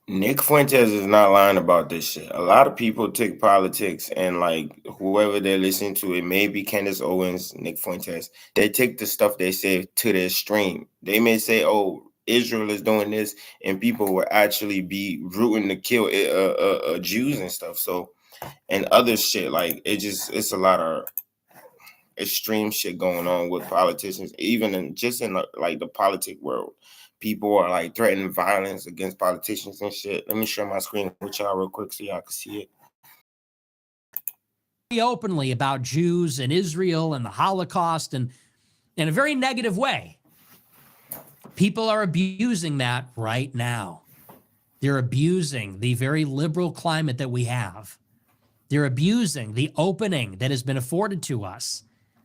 Nick Fuentes is not lying about this shit. A lot of people take politics and like whoever they're listening to, it may be Candace Owens, Nick Fuentes. They take the stuff they say to the extreme. They may say, "Oh, Israel is doing this," and people will actually be rooting to kill Jews and stuff. So and other shit like it's a lot of extreme shit going on with politicians, even in just in like the politic world. People are like threatening violence against politicians and shit. Let me share my screen with y'all real quick so y'all can see it. Openly about Jews and Israel and the Holocaust, and in a very negative way. People are abusing that right now. They're abusing the very liberal climate that we have. They're abusing the opening that has been afforded to us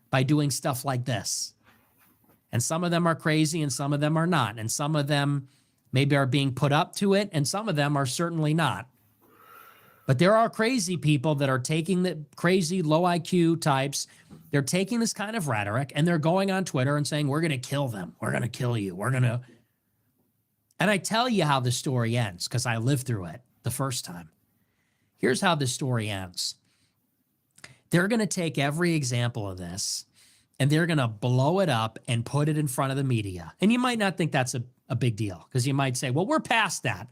by doing stuff like this. And some of them are crazy and some of them are not. And some of them maybe are being put up to it and some of them are certainly not. But there are crazy people that are taking the crazy low IQ types. They're taking this kind of rhetoric and they're going on Twitter and saying, we're going to kill them. We're going to kill you. We're going to. And I tell you how the story ends because I lived through it the first time. Here's how the story ends. They're going to take every example of this and they're going to blow it up and put it in front of the media. And you might not think that's a big deal because you might say, well, we're past that.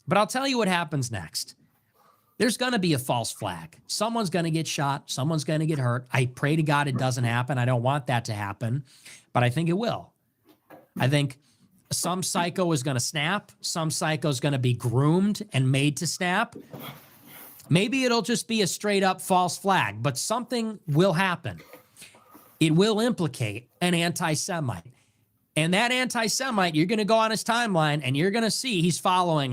But I'll tell you what happens next. There's going to be a false flag. Someone's going to get shot. Someone's going to get hurt. I pray to God it doesn't happen. I don't want that to happen, but I think it will. I think some psycho is going to snap. Some psycho is going to be groomed and made to snap. Maybe it'll just be a straight up false flag, but something will happen. It will implicate an anti-Semite. And that anti-Semite, you're going to go on his timeline and you're going to see he's following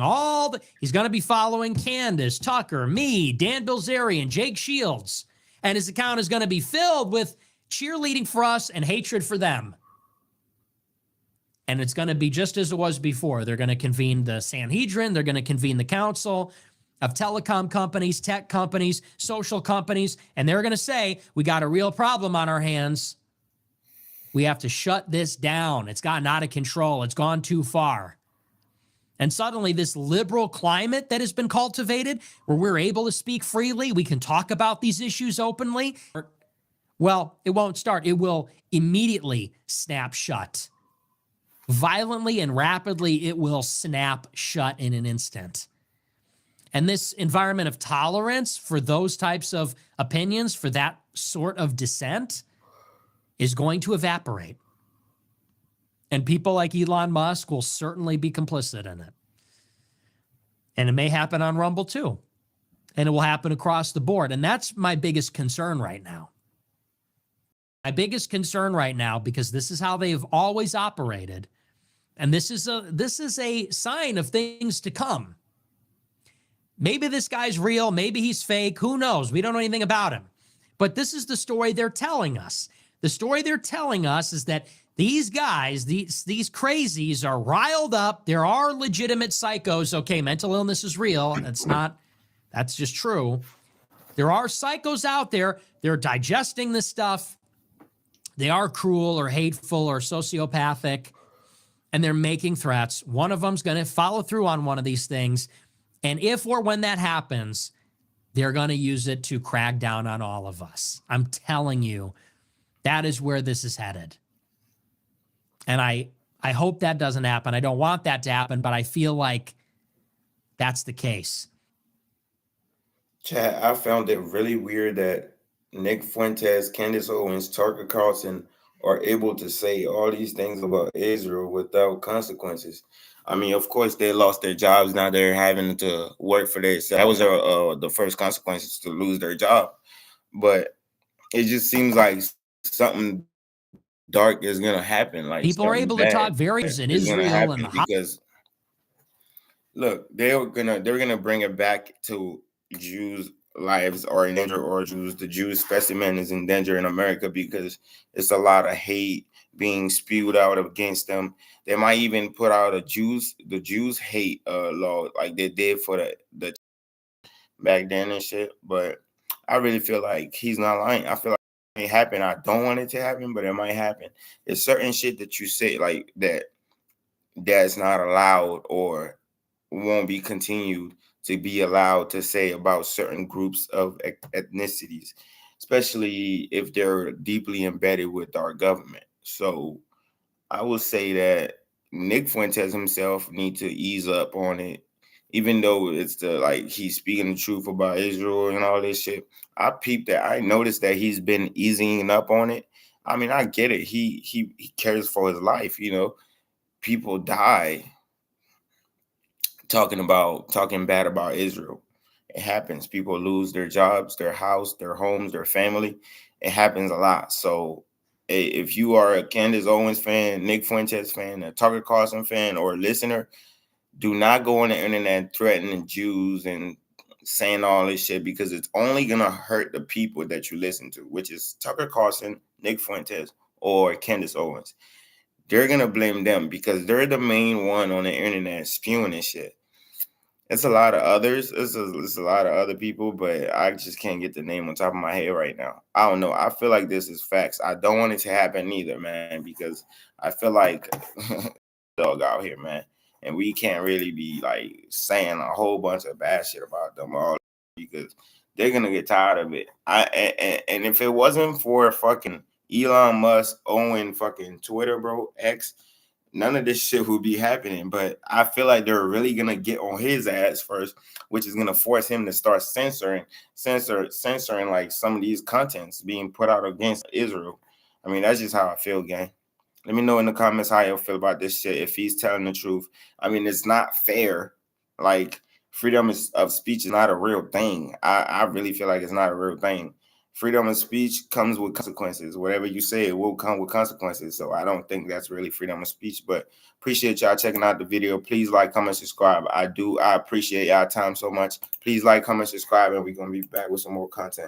he's going to be following Candace, Tucker, me, Dan Bilzerian, Jake Shields. And his account is going to be filled with cheerleading for us and hatred for them. And it's going to be just as it was before. They're going to convene the Sanhedrin. They're going to convene the council of telecom companies, tech companies, social companies. And they're going to say, we got a real problem on our hands. We have to shut this down. It's gotten out of control. It's gone too far. And suddenly this liberal climate that has been cultivated where we're able to speak freely, we can talk about these issues openly. Well, it won't start. It will immediately snap shut. Violently and rapidly, it will snap shut in an instant. And this environment of tolerance for those types of opinions, for that sort of dissent, is going to evaporate. And people like Elon Musk will certainly be complicit in it. And it may happen on Rumble too. And it will happen across the board. And that's my biggest concern right now. My biggest concern right now, because this is how they've always operated. And this is a sign of things to come. Maybe this guy's real. Maybe he's fake. Who knows? We don't know anything about him. But this is the story they're telling us. The story they're telling us is that these guys, these crazies are riled up. There are legitimate psychos. Okay, mental illness is real. That's just true. There are psychos out there. They're digesting this stuff. They are cruel or hateful or sociopathic, and they're making threats. One of them's going to follow through on one of these things. And if or when that happens, they're going to use it to crack down on all of us. I'm telling you. That is where this is headed. And I hope that doesn't happen. I don't want that to happen, but I feel like that's the case. Chad, I found it really weird that Nick Fuentes, Candace Owens, Tucker Carlson are able to say all these things about Israel without consequences. I mean, of course, they lost their jobs. Now they're having to work for this. That was the first consequences to lose their job. But it just seems like something dark is gonna happen. Like people are able to talk various in Israel and because look, they're gonna bring it back to Jews' lives are in danger, or the Jews specimen is in danger in America because it's a lot of hate being spewed out against them. They might even put out the Jews hate law like they did for the back then and shit. But I really feel like he's not lying. I feel like it may happen. I don't want it to happen, but it might happen. It's certain shit that you say like that's not allowed, or won't be continued to be allowed to say about certain groups of ethnicities, especially if they're deeply embedded with our government. So I will say that Nick Fuentes himself need to ease up on it, even though it's the like he's speaking the truth about Israel and all this shit. I peeped that. I noticed that he's been easing up on it. I mean, I get it. He cares for his life. You know, people die talking bad about Israel. It happens. People lose their jobs, their house, their homes, their family. It happens a lot. So if you are a Candace Owens fan, Nick Fuentes fan, a Tucker Carlson fan, or a listener, do not go on the internet threatening Jews and saying all this shit, because it's only gonna hurt the people that you listen to, which is Tucker Carlson, Nick Fuentes, or Candace Owens. They're gonna blame them because they're the main one on the internet spewing this shit. It's a lot of others. It's a lot of other people, but I just can't get the name on top of my head right now. I don't know. I feel like this is facts. I don't want it to happen either, man, because I feel like dog out here, man, and we can't really be like saying a whole bunch of bad shit about them all, because they're gonna get tired of it. And if it wasn't for fucking Elon Musk owning fucking Twitter, bro, X, none of this shit would be happening. But I feel like they're really gonna get on his ass first, which is gonna force him to start censoring like some of these contents being put out against Israel. I mean, that's just how I feel, gang. Let me know in the comments how you feel about this shit. If he's telling the truth, I mean, it's not fair. Like, of speech is not a real thing. I really feel like it's not a real thing. Freedom of speech comes with consequences. Whatever you say, it will come with consequences. So I don't think that's really freedom of speech. But appreciate y'all checking out the video. Please like, comment, subscribe. I appreciate y'all time so much. Please like, comment, subscribe, and we're gonna be back with some more content.